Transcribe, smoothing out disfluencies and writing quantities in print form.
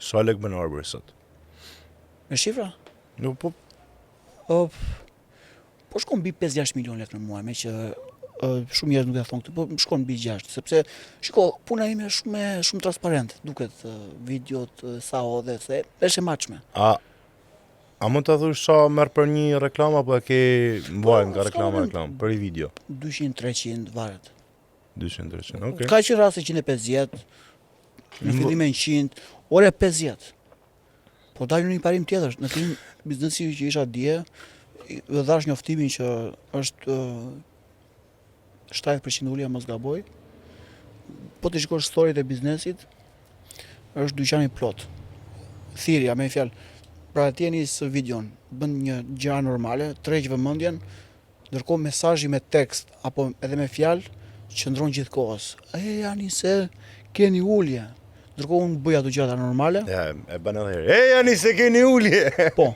Sa lek bën Arbori sot? Me shifra? Nuk po. Po shkon mbi 5-6 milion lek në muaj, me që shumë njerëz nuk e thonë këtë, po shkon mbi 6, sepse shiko, puna ime është shumë transparent, duket videot, sa dhe se është e matshme. A mund të thush sa merr për një reklam apo e ke mbajnë nga reklam për një video? 200-300 varet. 200-300, okay. Ka qenë raste 150, në fillim e 100, ore 50. Po dalë një parim tjetër, në fillim biznesi që isha dje, dhe dhash njoftimin që është 70% ulja mos gaboj. Po të shikosh storyt e biznesit, është dyqani plot. Thirrja, me fjalë, pra ti nis videon, bën një gjë normale, tërheq vëmendjen, ndërkohë mesazhi me tekst apo edhe me fjalë qëndron gjithkohës. Ani se keni ulje. Ndërkohë unë bëj ato gjëra normale. Ja, e bën edhe herë. Ani se keni ulje. Po.